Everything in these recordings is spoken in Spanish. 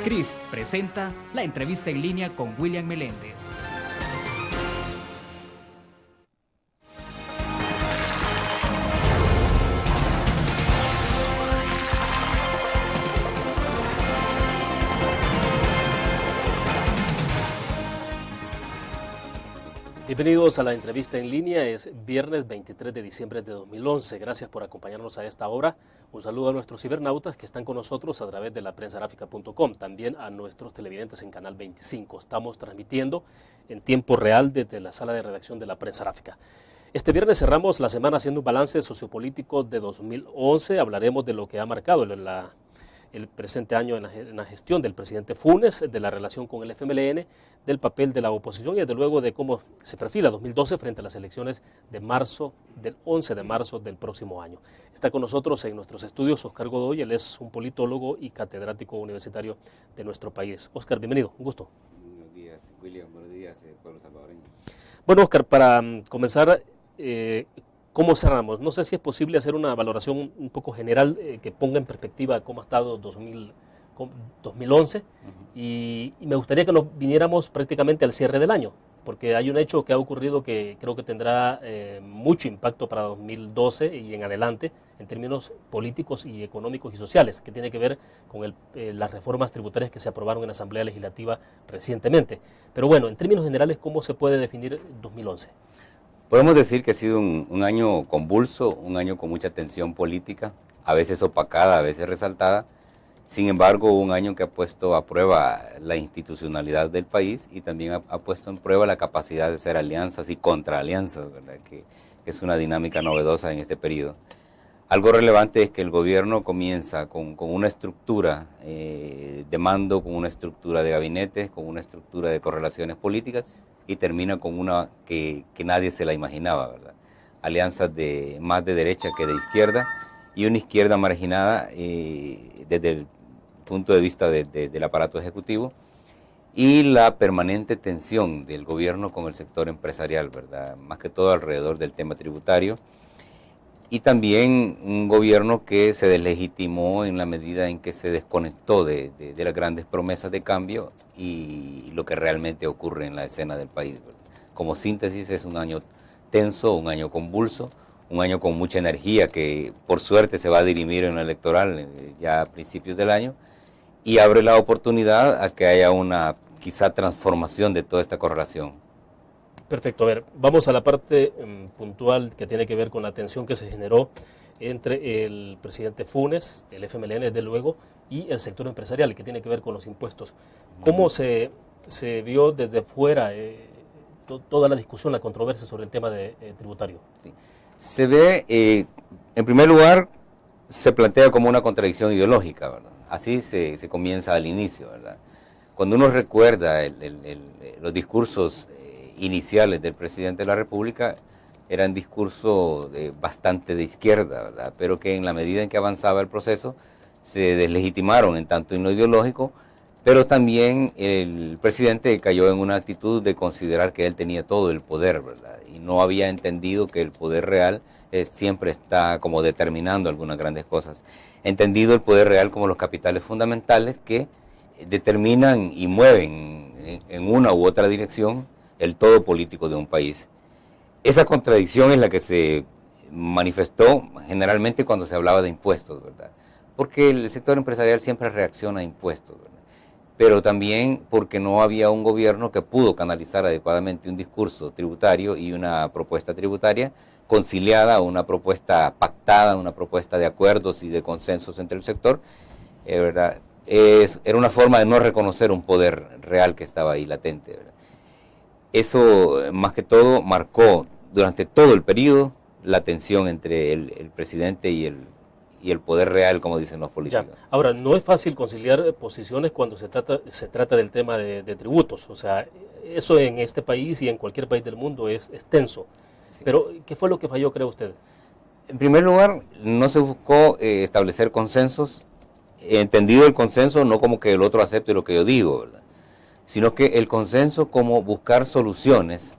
CRIF presenta la entrevista en línea con William Meléndez. Bienvenidos a la entrevista en línea, es viernes 23 de diciembre de 2011. Gracias por acompañarnos a esta hora. Un saludo a nuestros cibernautas que están con nosotros a través de la prensagráfica.com, también a nuestros televidentes en Canal 25. Estamos transmitiendo en tiempo real desde la sala de redacción de la Prensa Gráfica. Este viernes cerramos la semana haciendo un balance sociopolítico de 2011. Hablaremos de lo que ha marcado el presente año en la gestión del presidente Funes, de la relación con el FMLN, del papel de la oposición y desde luego de cómo se perfila 2012 frente a las elecciones de marzo, del 11 de marzo del próximo año. Está con nosotros en nuestros estudios Oscar Godoy, él es un politólogo y catedrático universitario de nuestro país. Oscar, bienvenido, un gusto. Buenos días, William, buenos días, pueblo salvadoreño. Bueno, Oscar, para comenzar, ¿cómo cerramos? No sé si es posible hacer una valoración un poco general que ponga en perspectiva cómo ha estado 2011 y me gustaría que nos viniéramos prácticamente al cierre del año, porque hay un hecho que ha ocurrido que creo que tendrá mucho impacto para 2012 y en adelante en términos políticos y económicos y sociales, que tiene que ver con las reformas tributarias que se aprobaron en la Asamblea Legislativa recientemente. Pero bueno, en términos generales, ¿cómo se puede definir 2011? Podemos decir que ha sido un año convulso, un año con mucha tensión política, a veces opacada, a veces resaltada. Sin embargo, un año que ha puesto a prueba la institucionalidad del país y también ha puesto en prueba la capacidad de hacer alianzas y contraalianzas, ¿verdad? Que es una dinámica novedosa en este periodo. Algo relevante es que el gobierno comienza con una estructura de mando, con una estructura de gabinetes, con una estructura de correlaciones políticas, y termina con una que nadie se la imaginaba, ¿verdad? Alianzas más de derecha que de izquierda y una izquierda marginada desde el punto de vista del aparato ejecutivo y la permanente tensión del gobierno con el sector empresarial, ¿verdad? Más que todo alrededor del tema tributario y también un gobierno que se deslegitimó en la medida en que se desconectó de las grandes promesas de cambio y lo que realmente ocurre en la escena del país, ¿verdad? Como síntesis, es un año tenso, un año convulso, un año con mucha energía que por suerte se va a dirimir en lo electoral ya a principios del año y abre la oportunidad a que haya una quizá transformación de toda esta correlación. Perfecto, a ver, vamos a la parte puntual que tiene que ver con la tensión que se generó entre el presidente Funes, el FMLN desde luego, y el sector empresarial, que tiene que ver con los impuestos. ¿Cómo se vio desde fuera toda la discusión, la controversia sobre el tema tributario? Sí. Se ve, en primer lugar, se plantea como una contradicción ideológica, ¿verdad? Así se comienza al inicio, ¿verdad? Cuando uno recuerda los discursos iniciales del presidente de la República, eran discursos bastante de izquierda, ¿verdad? Pero que en la medida en que avanzaba el proceso se deslegitimaron en tanto en lo ideológico, pero también el presidente cayó en una actitud de considerar que él tenía todo el poder, ¿verdad? Y no había entendido que el poder real siempre está como determinando algunas grandes cosas. Entendido el poder real como los capitales fundamentales que determinan y mueven en una u otra dirección el todo político de un país. Esa contradicción es la que se manifestó generalmente cuando se hablaba de impuestos, ¿verdad? Porque el sector empresarial siempre reacciona a impuestos, ¿verdad? Pero también porque no había un gobierno que pudo canalizar adecuadamente un discurso tributario y una propuesta tributaria conciliada, una propuesta pactada, una propuesta de acuerdos y de consensos entre el sector, ¿verdad? Era una forma de no reconocer un poder real que estaba ahí latente, ¿verdad? Eso, más que todo, marcó durante todo el periodo la tensión entre el presidente y el poder real, como dicen los políticos. Ya. Ahora, no es fácil conciliar posiciones cuando se trata del tema de tributos. O sea, eso en este país y en cualquier país del mundo es tenso. Sí. Pero, ¿qué fue lo que falló, cree usted? En primer lugar, no se buscó establecer consensos, entendido el consenso no como que el otro acepte lo que yo digo, ¿verdad? Sino que el consenso como buscar soluciones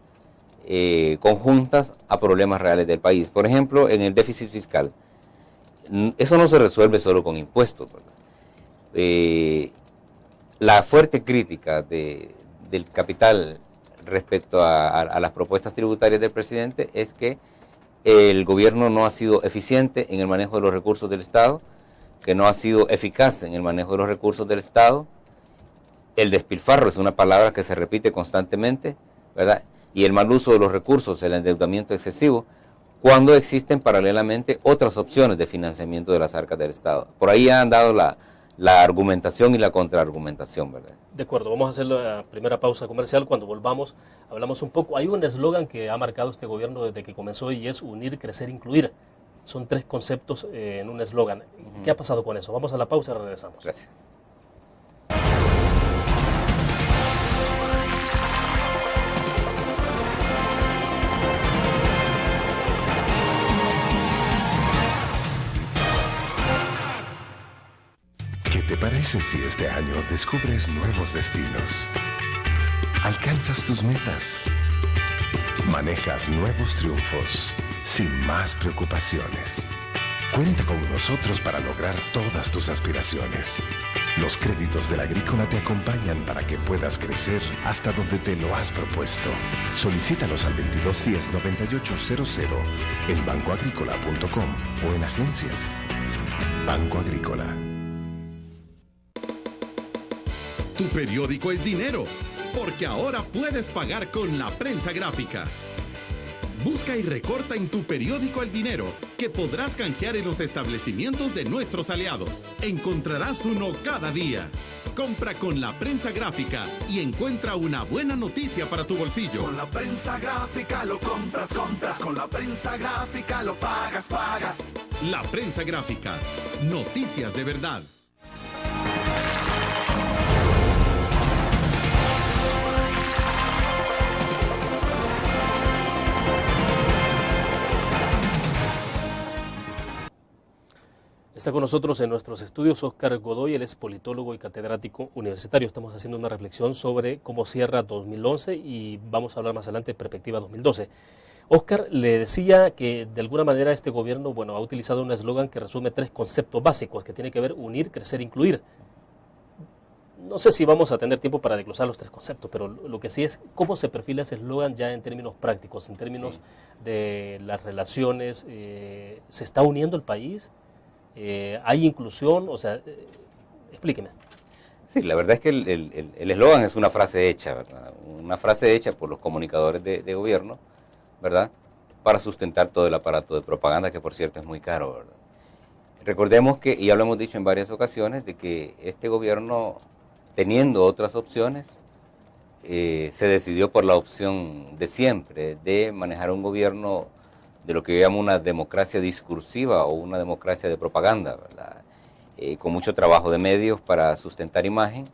conjuntas a problemas reales del país. Por ejemplo, en el déficit fiscal, eso no se resuelve solo con impuestos, ¿verdad? la fuerte crítica del capital respecto a las propuestas tributarias del presidente es que el gobierno no ha sido eficiente en el manejo de los recursos del Estado, que no ha sido eficaz en el manejo de los recursos del Estado. El despilfarro es una palabra que se repite constantemente, ¿verdad? Y el mal uso de los recursos, el endeudamiento excesivo, cuando existen paralelamente otras opciones de financiamiento de las arcas del Estado. Por ahí han dado la argumentación y la contraargumentación, ¿verdad? De acuerdo, vamos a hacer la primera pausa comercial. Cuando volvamos, hablamos un poco. Hay un eslogan que ha marcado este gobierno desde que comenzó y es unir, crecer, incluir. Son 3 conceptos en un eslogan. ¿Qué ha pasado con eso? Vamos a la pausa y regresamos. Gracias. ¿Qué te parece si este año descubres nuevos destinos? Alcanzas tus metas. Manejas nuevos triunfos sin más preocupaciones. Cuenta con nosotros para lograr todas tus aspiraciones. Los créditos de la Agrícola te acompañan para que puedas crecer hasta donde te lo has propuesto. Solicítalos al 2210-9800 en bancoagrícola.com o en agencias. Banco Agrícola. Tu periódico es dinero, porque ahora puedes pagar con la prensa gráfica. Busca y recorta en tu periódico el dinero, que podrás canjear en los establecimientos de nuestros aliados. Encontrarás uno cada día. Compra con la prensa gráfica y encuentra una buena noticia para tu bolsillo. Con la prensa gráfica lo compras. Con la prensa gráfica lo pagas. La prensa gráfica. Noticias de verdad. Está con nosotros en nuestros estudios Óscar Godoy, él es politólogo y catedrático universitario. Estamos haciendo una reflexión sobre cómo cierra 2011 y vamos a hablar más adelante de perspectiva 2012. Óscar, le decía que de alguna manera este gobierno, ha utilizado un eslogan que resume 3 conceptos básicos que tiene que ver unir, crecer, incluir. No sé si vamos a tener tiempo para desglosar los 3 conceptos, pero lo que sí es cómo se perfila ese eslogan ya en términos prácticos, en términos de las relaciones. ¿Se está uniendo el país? ¿Hay inclusión? Explíqueme. Sí, la verdad es que el eslogan es una frase hecha, ¿verdad? Una frase hecha por los comunicadores de gobierno, ¿verdad? Para sustentar todo el aparato de propaganda, que por cierto es muy caro, ¿verdad? Recordemos que, y ya lo hemos dicho en varias ocasiones, de que este gobierno, teniendo otras opciones, se decidió por la opción de siempre, de manejar un gobierno de lo que yo llamo una democracia discursiva o una democracia de propaganda, ¿verdad? Con mucho trabajo de medios para sustentar imagen,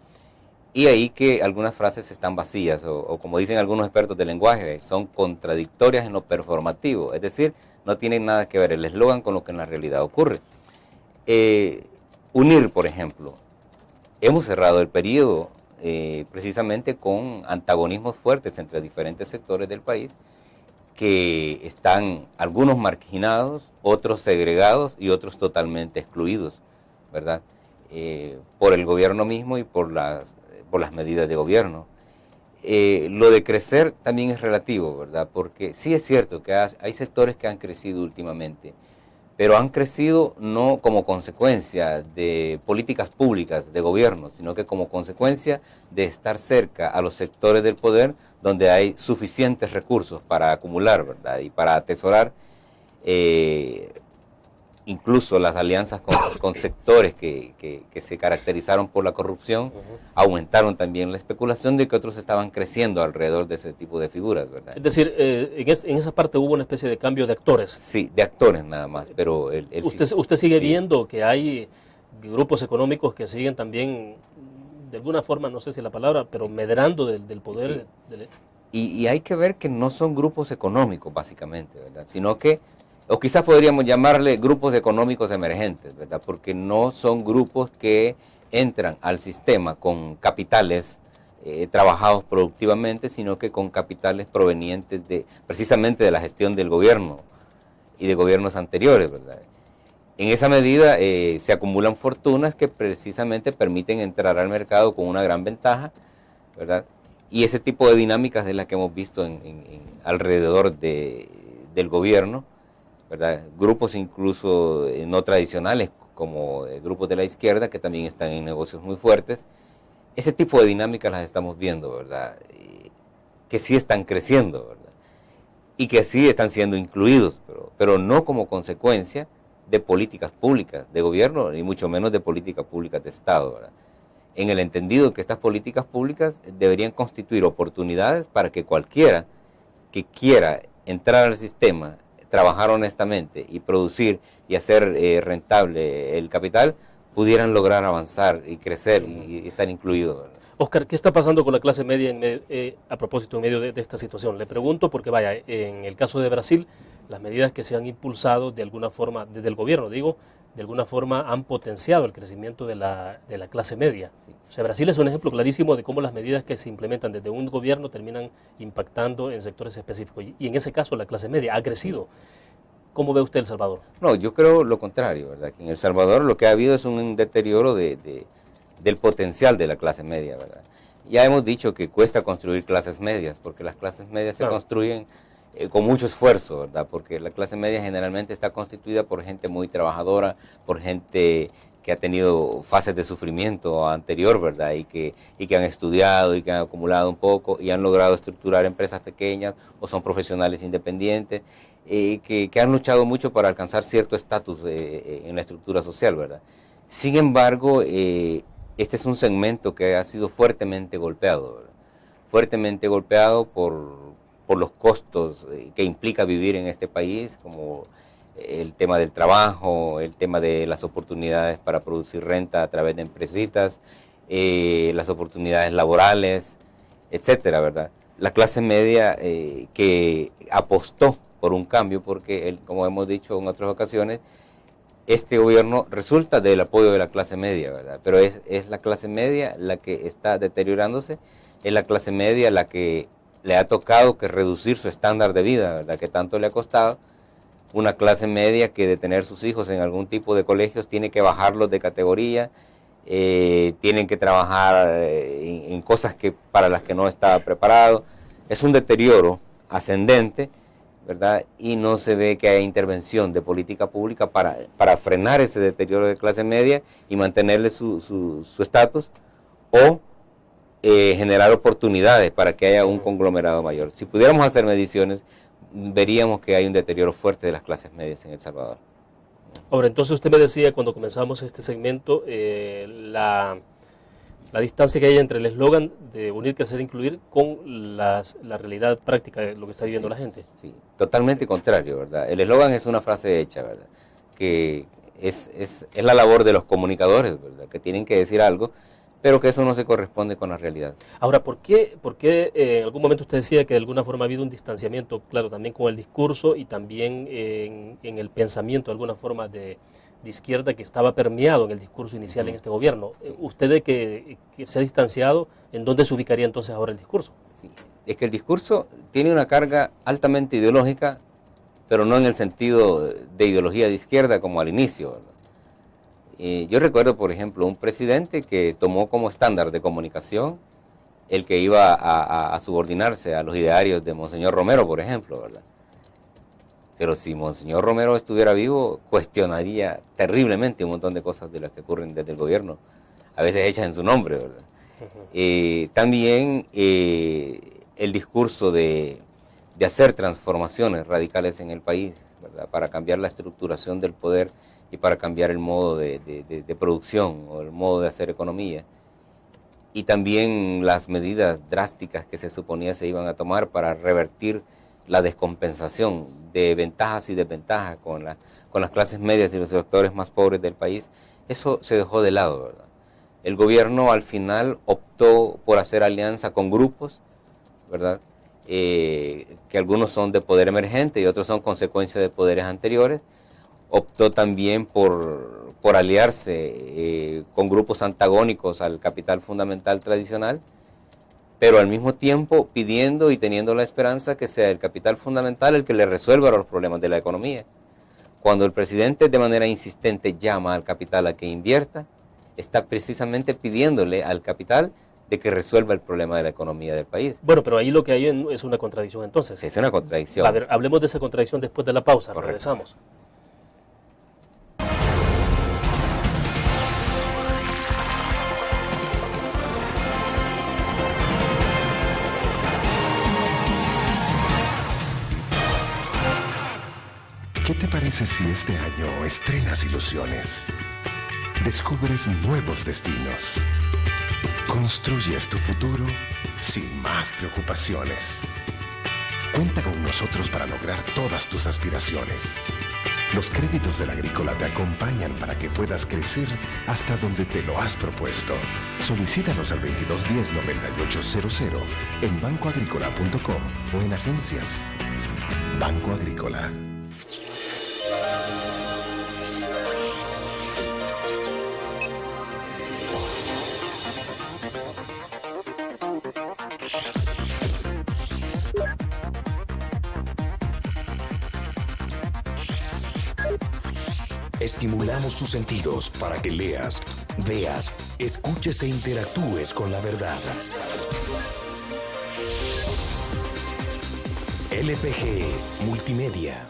y ahí que algunas frases están vacías, o como dicen algunos expertos del lenguaje, son contradictorias en lo performativo, es decir, no tienen nada que ver el eslogan con lo que en la realidad ocurre. Unir, por ejemplo, hemos cerrado el periodo precisamente con antagonismos fuertes entre diferentes sectores del país, que están algunos marginados, otros segregados y otros totalmente excluidos, ¿verdad? Por el gobierno mismo y por las medidas de gobierno. Lo de crecer también es relativo, ¿verdad? Porque sí es cierto que hay sectores que han crecido últimamente, pero han crecido no como consecuencia de políticas públicas de gobierno, sino que como consecuencia de estar cerca a los sectores del poder donde hay suficientes recursos para acumular, ¿verdad? Y para atesorar incluso las alianzas con sectores que se caracterizaron por la corrupción, aumentaron también la especulación de que otros estaban creciendo alrededor de ese tipo de figuras, ¿verdad? Es decir, en esa parte hubo una especie de cambio de actores. Sí, de actores nada más, pero... ¿Usted sigue viendo que hay grupos económicos que siguen también, de alguna forma, no sé si la palabra, pero medrando del poder? Sí. Y hay que ver que no son grupos económicos, básicamente, ¿verdad? Sino que, o quizás podríamos llamarle grupos económicos emergentes, ¿verdad? Porque no son grupos que entran al sistema con capitales trabajados productivamente, sino que con capitales provenientes precisamente de la gestión del gobierno y de gobiernos anteriores, ¿verdad? En esa medida se acumulan fortunas que precisamente permiten entrar al mercado con una gran ventaja, ¿verdad? Y ese tipo de dinámicas es la que hemos visto alrededor del gobierno, ¿verdad? Grupos incluso no tradicionales, como grupos de la izquierda, que también están en negocios muy fuertes. Ese tipo de dinámicas las estamos viendo, ¿verdad? Que sí están creciendo, ¿verdad? Y que sí están siendo incluidos, pero no como consecuencia de políticas públicas de gobierno, ni mucho menos de políticas públicas de Estado, ¿verdad? En el entendido que estas políticas públicas deberían constituir oportunidades para que cualquiera que quiera entrar al sistema, trabajar honestamente y producir y hacer rentable el capital, pudieran lograr avanzar y crecer y estar incluidos, ¿verdad? Oscar, ¿qué está pasando con la clase media a propósito en medio de esta situación? Le pregunto porque, vaya, en el caso de Brasil, las medidas que se han impulsado de alguna forma, desde el gobierno, digo, de alguna forma han potenciado el crecimiento de la clase media. Sí. O sea, Brasil es un ejemplo clarísimo de cómo las medidas que se implementan desde un gobierno terminan impactando en sectores específicos. Y en ese caso la clase media ha crecido. ¿Cómo ve usted El Salvador? No, yo creo lo contrario, ¿verdad? Que en El Salvador lo que ha habido es un deterioro del potencial de la clase media, ¿verdad? Ya hemos dicho que cuesta construir clases medias, porque las clases medias se construyen con mucho esfuerzo, ¿verdad? Porque la clase media generalmente está constituida por gente muy trabajadora, por gente que ha tenido fases de sufrimiento anterior, ¿verdad? Y que han estudiado y que han acumulado un poco y han logrado estructurar empresas pequeñas o son profesionales independientes, que han luchado mucho para alcanzar cierto estatus en la estructura social, ¿verdad? Sin embargo, este es un segmento que ha sido fuertemente golpeado, ¿verdad? Fuertemente golpeado por los costos que implica vivir en este país, como el tema del trabajo, el tema de las oportunidades para producir renta a través de empresitas, las oportunidades laborales, etcétera, ¿verdad? La clase media que apostó por un cambio, porque como hemos dicho en otras ocasiones, este gobierno resulta del apoyo de la clase media, ¿verdad? Pero es la clase media la que está deteriorándose, es la clase media la que le ha tocado que reducir su estándar de vida, ¿verdad? Que tanto le ha costado. Una clase media que de tener sus hijos en algún tipo de colegios tiene que bajarlos de categoría, tienen que trabajar en cosas para las que no estaba preparado. Es un deterioro ascendente, ¿verdad? Y no se ve que haya intervención de política pública para frenar ese deterioro de clase media y mantenerle su estatus, o generar oportunidades para que haya un conglomerado mayor. Si pudiéramos hacer mediciones, veríamos que hay un deterioro fuerte de las clases medias en El Salvador. Ahora, entonces usted me decía cuando comenzamos este segmento, la distancia que hay entre el eslogan de unir, crecer, incluir con la realidad práctica de lo que está viviendo la gente. Sí, totalmente contrario, ¿verdad? El eslogan es una frase hecha, ¿verdad? Que es la labor de los comunicadores, ¿verdad? Que tienen que decir algo, pero que eso no se corresponde con la realidad. Ahora, ¿por qué en algún momento usted decía que de alguna forma ha habido un distanciamiento, claro, también con el discurso y también en el pensamiento de alguna forma de izquierda que estaba permeado en el discurso inicial en este gobierno? Sí. ¿Usted ve que se ha distanciado? ¿En dónde se ubicaría entonces ahora el discurso? Sí. Es que el discurso tiene una carga altamente ideológica, pero no en el sentido de ideología de izquierda como al inicio, ¿verdad? Yo recuerdo, por ejemplo, un presidente que tomó como estándar de comunicación el que iba a subordinarse a los idearios de Monseñor Romero, por ejemplo, ¿verdad? Pero si Monseñor Romero estuviera vivo, cuestionaría terriblemente un montón de cosas de las que ocurren desde el gobierno, a veces hechas en su nombre, ¿verdad? También el discurso de hacer transformaciones radicales en el país, ¿verdad? Para cambiar la estructuración del poder y para cambiar el modo de producción o el modo de hacer economía. Y también las medidas drásticas que se suponía se iban a tomar para revertir la descompensación de ventajas y desventajas con las clases medias y los sectores más pobres del país. Eso se dejó de lado, ¿verdad? El gobierno al final optó por hacer alianza con grupos, ¿verdad? Que algunos son de poder emergente y otros son consecuencia de poderes anteriores. Optó también por aliarse con grupos antagónicos al capital fundamental tradicional, pero al mismo tiempo pidiendo y teniendo la esperanza que sea el capital fundamental el que le resuelva los problemas de la economía. Cuando el presidente de manera insistente llama al capital a que invierta, está precisamente pidiéndole al capital de que resuelva el problema de la economía del país. Bueno, pero ahí lo que hay es una contradicción entonces. Sí, es una contradicción. A ver, hablemos de esa contradicción después de la pausa. Correcto. Regresamos. ¿Qué te parece si este año estrenas ilusiones? Descubres nuevos destinos. Construyes tu futuro sin más preocupaciones. Cuenta con nosotros para lograr todas tus aspiraciones. Los créditos del Agrícola te acompañan para que puedas crecer hasta donde te lo has propuesto. Solicítalos al 2210-9800 en bancoagrícola.com o en agencias. Banco Agrícola. Estimulamos tus sentidos para que leas, veas, escuches e interactúes con la verdad. LPG Multimedia.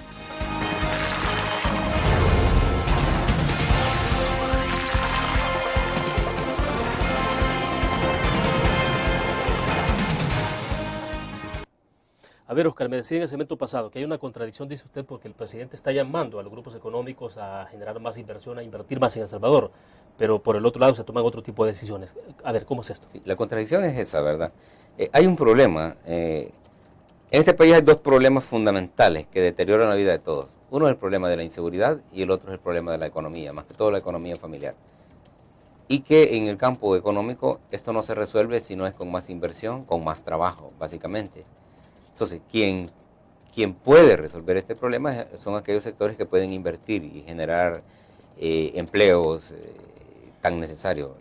A ver, Oscar, me decía en el segmento pasado que hay una contradicción, dice usted, porque el presidente está llamando a los grupos económicos a generar más inversión, a invertir más en El Salvador, pero por el otro lado se toman otro tipo de decisiones. A ver, ¿cómo es esto? Sí, la contradicción es esa, ¿verdad? Hay un problema. En este país hay dos problemas fundamentales que deterioran la vida de todos. Uno es el problema de la inseguridad y el otro es el problema de la economía, más que todo la economía familiar. Y que en el campo económico esto no se resuelve si no es con más inversión, con más trabajo, básicamente. Entonces, quien puede resolver este problema son aquellos sectores que pueden invertir y generar empleos tan necesarios.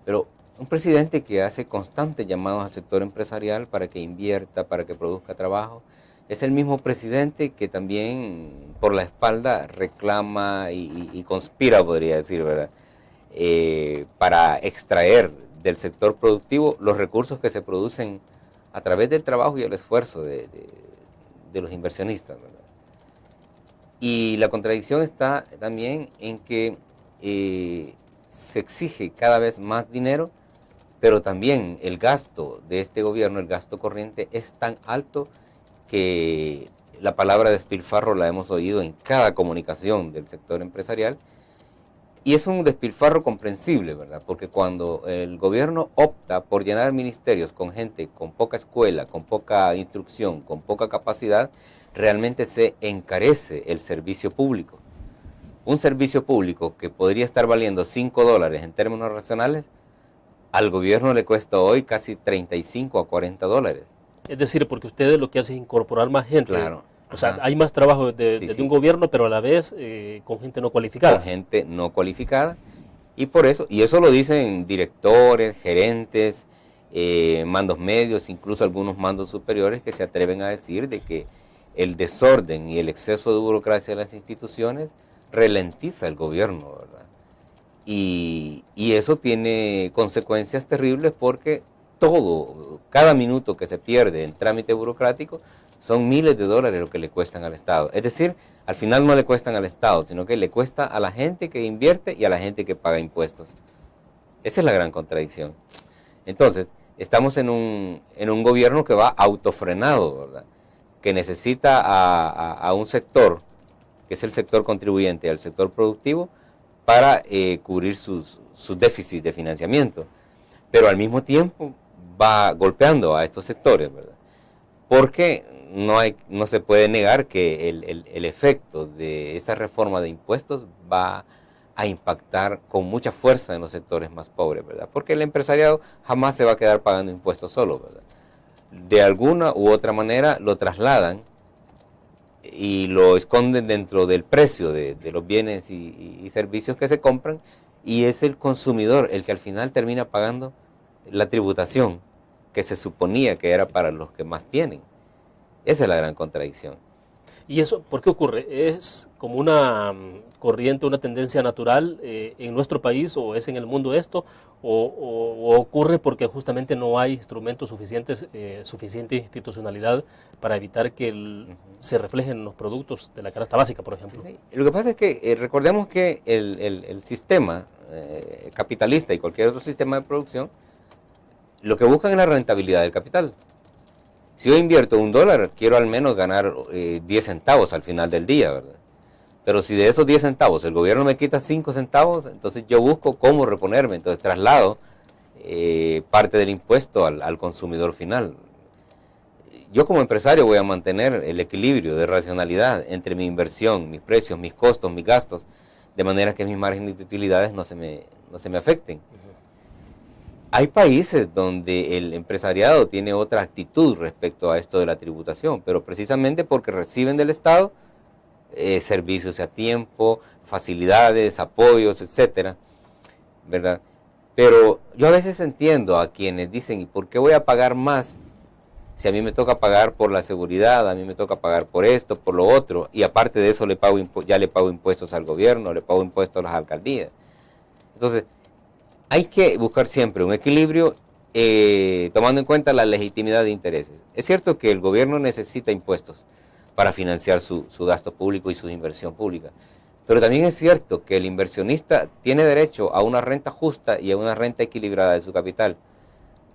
Pero un presidente que hace constantes llamados al sector empresarial para que invierta, para que produzca trabajo, es el mismo presidente que también por la espalda reclama y conspira, podría decir, ¿verdad? Para extraer del sector productivo los recursos que se producen a través del trabajo y el esfuerzo de los inversionistas, ¿verdad? Y la contradicción está también en que se exige cada vez más dinero, pero también el gasto de este gobierno, el gasto corriente, es tan alto que la palabra despilfarro la hemos oído en cada comunicación del sector empresarial. Y es un despilfarro comprensible, ¿verdad? Porque cuando el gobierno opta por llenar ministerios con gente con poca escuela, con poca instrucción, con poca capacidad, realmente se encarece el servicio público. Un servicio público que podría estar valiendo $5 en términos racionales, al gobierno le cuesta hoy casi $35 a $40. Es decir, porque ustedes lo que hacen es incorporar más gente. Claro. O sea, Ajá. hay más trabajo desde Sí. un gobierno, pero a la vez con gente no cualificada. Con gente no cualificada, y por eso, y eso lo dicen directores, gerentes, mandos medios, incluso algunos mandos superiores que se atreven a decir de que el desorden y el exceso de burocracia de las instituciones ralentiza el gobierno, ¿verdad? Y eso tiene consecuencias terribles porque cada minuto que se pierde en trámite burocrático son miles de dólares lo que le cuestan al Estado. Es decir, al final no le cuestan al Estado, sino que le cuesta a la gente que invierte y a la gente que paga impuestos. Esa es la gran contradicción. Entonces, estamos en un gobierno que va autofrenado, ¿verdad? Que necesita a un sector, que es el sector contribuyente, al sector productivo, para cubrir sus déficits de financiamiento. Pero al mismo tiempo va golpeando a estos sectores, ¿verdad? Porque no se puede negar que el efecto de esta reforma de impuestos va a impactar con mucha fuerza en los sectores más pobres, ¿verdad? Porque el empresariado jamás se va a quedar pagando impuestos solo, ¿verdad? De alguna u otra manera lo trasladan y lo esconden dentro del precio de los bienes y servicios que se compran, y es el consumidor el que al final termina pagando la tributación que se suponía que era para los que más tienen. Esa es la gran contradicción. ¿Y eso por qué ocurre? ¿Es como una corriente, una tendencia natural en nuestro país o es en el mundo esto? ¿O ocurre porque justamente no hay instrumentos suficientes, suficiente institucionalidad para evitar que se reflejen en los productos de la canasta básica, por ejemplo? Sí. Lo que pasa es que recordemos que el sistema capitalista y cualquier otro sistema de producción lo que buscan es la rentabilidad del capital. Si yo invierto $1, quiero al menos ganar 10 centavos al final del día, ¿verdad? Pero si de esos 10 centavos el gobierno me quita 5 centavos, entonces yo busco cómo reponerme, entonces traslado parte del impuesto al consumidor final. Yo como empresario voy a mantener el equilibrio de racionalidad entre mi inversión, mis precios, mis costos, mis gastos, de manera que mis márgenes de utilidades no se me afecten. Hay países donde el empresariado tiene otra actitud respecto a esto de la tributación, pero precisamente porque reciben del Estado servicios a tiempo, facilidades, apoyos, etcétera, ¿verdad? Pero yo a veces entiendo a quienes dicen, ¿y por qué voy a pagar más si a mí me toca pagar por la seguridad, a mí me toca pagar por esto, por lo otro, y aparte de eso ya le pago impuestos al gobierno, le pago impuestos a las alcaldías? Entonces, hay que buscar siempre un equilibrio tomando en cuenta la legitimidad de intereses. Es cierto que el gobierno necesita impuestos para financiar su gasto público y su inversión pública, pero también es cierto que el inversionista tiene derecho a una renta justa y a una renta equilibrada de su capital.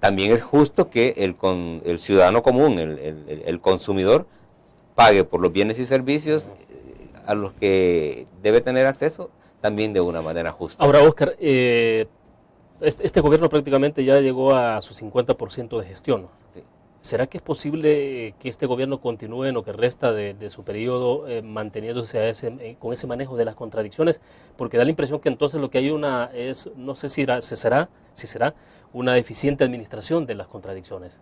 También es justo que el ciudadano común, el consumidor, pague por los bienes y servicios a los que debe tener acceso también de una manera justa. Ahora, Óscar, este gobierno prácticamente ya llegó a su 50% de gestión. Sí. ¿Será que es posible que este gobierno continúe en lo que resta de su periodo manteniéndose con ese manejo de las contradicciones? Porque da la impresión que entonces lo que hay no sé si será una eficiente administración de las contradicciones.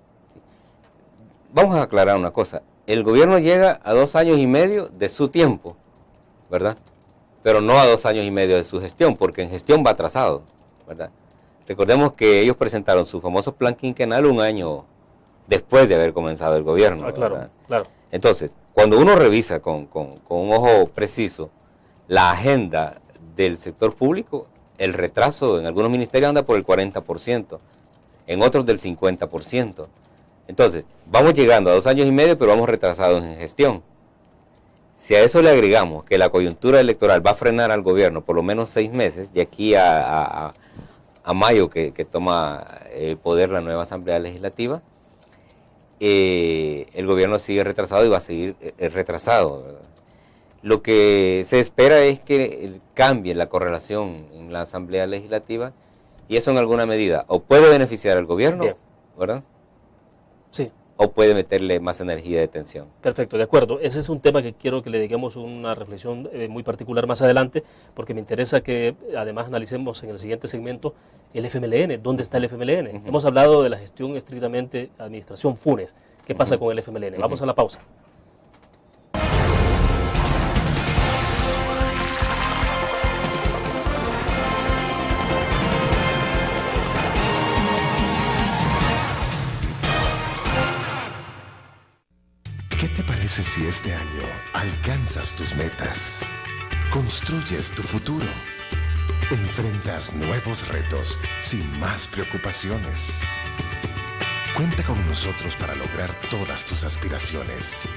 Vamos a aclarar una cosa. El gobierno llega a 2 años y medio de su tiempo, ¿verdad? Pero no a 2 años y medio de su gestión, porque en gestión va atrasado, ¿verdad? Recordemos que ellos presentaron su famoso plan quinquenal 1 año después de haber comenzado el gobierno. Claro, claro. Entonces, cuando uno revisa con un ojo preciso la agenda del sector público, el retraso en algunos ministerios anda por el 40%, en otros del 50%. Entonces, vamos llegando a 2 años y medio, pero vamos retrasados en gestión. Si a eso le agregamos que la coyuntura electoral va a frenar al gobierno por lo menos 6 meses, de aquí a mayo que toma el poder la nueva Asamblea Legislativa, el gobierno sigue retrasado y va a seguir retrasado, ¿verdad? Lo que se espera es que cambie la correlación en la Asamblea Legislativa y eso en alguna medida o puede beneficiar al gobierno, bien, ¿verdad? Sí. O puede meterle más energía de tensión. Perfecto, de acuerdo. Ese es un tema que quiero que le dediquemos una reflexión muy particular más adelante, porque me interesa que además analicemos en el siguiente segmento el FMLN. ¿Dónde está el FMLN? Hemos hablado de la gestión estrictamente administración Funes. ¿Qué pasa con el FMLN? Vamos a la pausa. ¿Qué te parece si este año alcanzas tus metas? Construyes tu futuro. Enfrentas nuevos retos sin más preocupaciones. Cuenta con nosotros para lograr todas tus aspiraciones.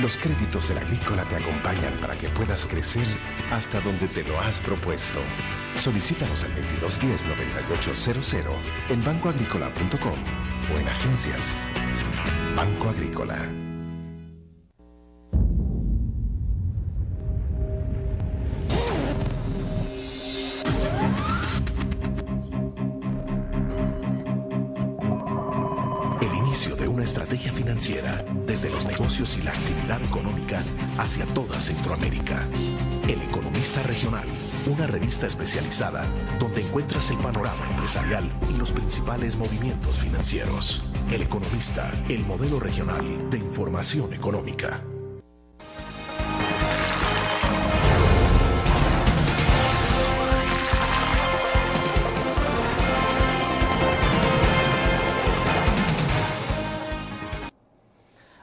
Los créditos de la Agrícola te acompañan para que puedas crecer hasta donde te lo has propuesto. Solicítalos al 2210-9800 en bancoagricola.com o en agencias. Banco Agrícola. Estrategia financiera desde los negocios y la actividad económica hacia toda Centroamérica. El Economista Regional, una revista especializada donde encuentras el panorama empresarial y los principales movimientos financieros. El Economista, el modelo regional de información económica.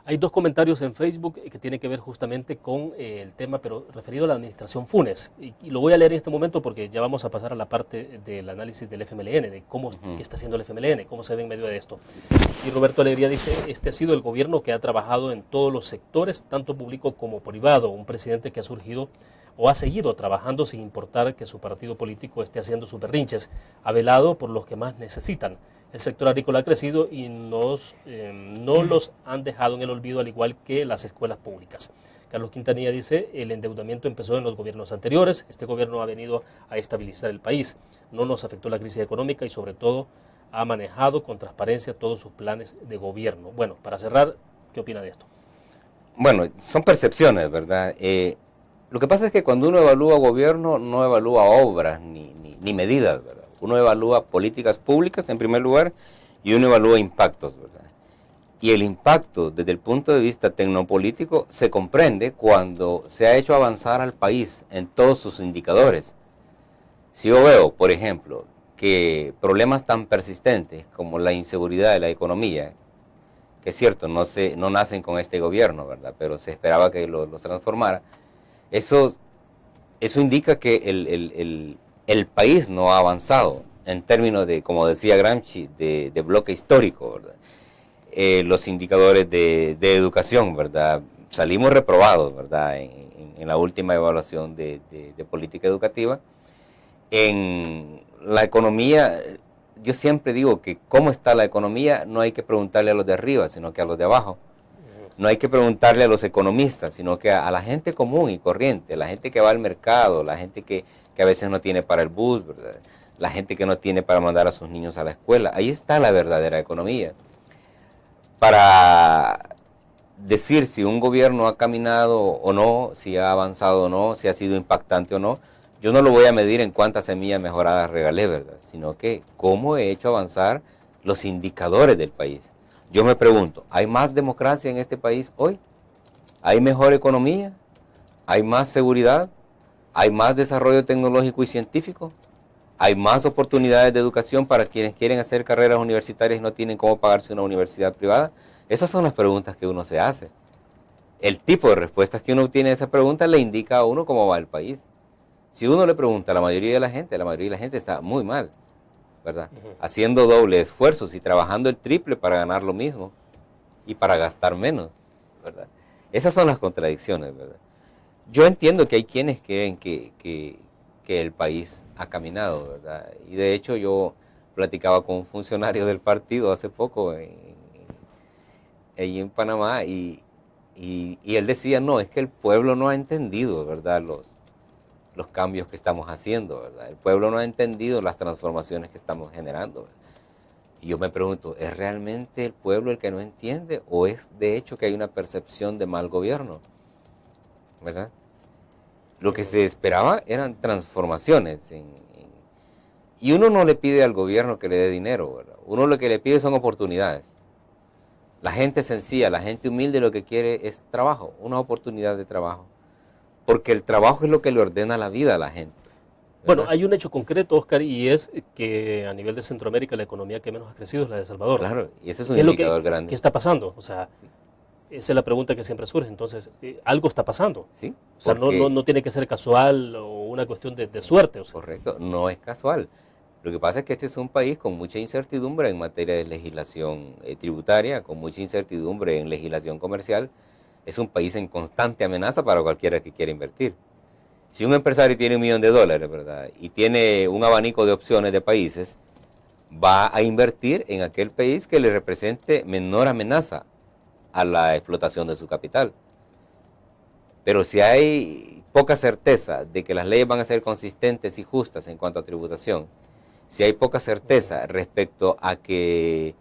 Hay Hay dos comentarios en Facebook que tienen que ver justamente con el tema, pero referido a la administración Funes. Y lo voy a leer en este momento porque ya vamos a pasar a la parte del análisis del FMLN, de cómo qué está haciendo el FMLN, cómo se ve en medio de esto. Y Roberto Alegría dice, este ha sido el gobierno que ha trabajado en todos los sectores, tanto público como privado, un presidente que ha surgido o ha seguido trabajando sin importar que su partido político esté haciendo sus berrinches, ha velado por los que más necesitan. El sector agrícola ha crecido y no los han dejado en el olvido, al igual que las escuelas públicas. Carlos Quintanilla dice, el endeudamiento empezó en los gobiernos anteriores, este gobierno ha venido a estabilizar el país, no nos afectó la crisis económica y sobre todo ha manejado con transparencia todos sus planes de gobierno. Bueno, para cerrar, ¿qué opina de esto? Bueno, son percepciones, ¿verdad? Lo que pasa es que cuando uno evalúa gobierno, no evalúa obras ni medidas, ¿verdad? Uno evalúa políticas públicas en primer lugar y uno evalúa impactos, ¿verdad? Y el impacto desde el punto de vista tecnopolítico se comprende cuando se ha hecho avanzar al país en todos sus indicadores. Si yo veo, por ejemplo, que problemas tan persistentes como la inseguridad de la economía, que es cierto, no nacen con este gobierno, ¿verdad? Pero se esperaba que los transformara. Eso indica que el país no ha avanzado en términos de, como decía Gramsci, de bloque histórico, ¿verdad? Los indicadores de educación, ¿verdad? Salimos reprobados, ¿verdad? En la última evaluación de política educativa. En la economía, yo siempre digo que cómo está la economía no hay que preguntarle a los de arriba, sino que a los de abajo. No hay que preguntarle a los economistas, sino que a la gente común y corriente, la gente que va al mercado, la gente que a veces no tiene para el bus, ¿verdad? La gente que no tiene para mandar a sus niños a la escuela. Ahí está la verdadera economía. Para decir si un gobierno ha caminado o no, si ha avanzado o no, si ha sido impactante o no, yo no lo voy a medir en cuántas semillas mejoradas regalé, ¿verdad? Sino que cómo he hecho avanzar los indicadores del país. Yo me pregunto, ¿hay más democracia en este país hoy? ¿Hay mejor economía? ¿Hay más seguridad? ¿Hay más desarrollo tecnológico y científico? ¿Hay más oportunidades de educación para quienes quieren hacer carreras universitarias y no tienen cómo pagarse una universidad privada? Esas son las preguntas que uno se hace. El tipo de respuestas que uno obtiene a esa pregunta le indica a uno cómo va el país. Si uno le pregunta a la mayoría de la gente está muy mal, ¿verdad? Haciendo doble esfuerzos y trabajando el triple para ganar lo mismo y para gastar menos, ¿verdad? Esas son las contradicciones, ¿verdad? Yo entiendo que hay quienes creen que el país ha caminado, ¿verdad? Y de hecho yo platicaba con un funcionario del partido hace poco en Panamá y él decía, no, es que el pueblo no ha entendido, ¿verdad? Los cambios que estamos haciendo, ¿verdad? El pueblo no ha entendido las transformaciones que estamos generando, ¿verdad? Y yo me pregunto, ¿es realmente el pueblo el que no entiende o es de hecho que hay una percepción de mal gobierno? ¿Verdad? Lo que se esperaba eran transformaciones. Y uno no le pide al gobierno que le dé dinero, ¿verdad? Uno lo que le pide son oportunidades. La gente sencilla, la gente humilde lo que quiere es trabajo, una oportunidad de trabajo. Porque el trabajo es lo que le ordena la vida a la gente, ¿verdad? Bueno, hay un hecho concreto, Oscar, y es que a nivel de Centroamérica la economía que menos ha crecido es la de El Salvador. Claro, y ese es un indicador grande. ¿Qué está pasando? O sea, sí. Esa es la pregunta que siempre surge. Entonces, algo está pasando. Sí. O sea, no tiene que ser casual o una cuestión de suerte. O sea. Correcto, no es casual. Lo que pasa es que este es un país con mucha incertidumbre en materia de legislación tributaria, con mucha incertidumbre en legislación comercial. Es un país en constante amenaza para cualquiera que quiera invertir. Si un empresario tiene $1 millón, ¿verdad? Y tiene un abanico de opciones de países, va a invertir en aquel país que le represente menor amenaza a la explotación de su capital. Pero si hay poca certeza de que las leyes van a ser consistentes y justas en cuanto a tributación, si hay poca certeza respecto a que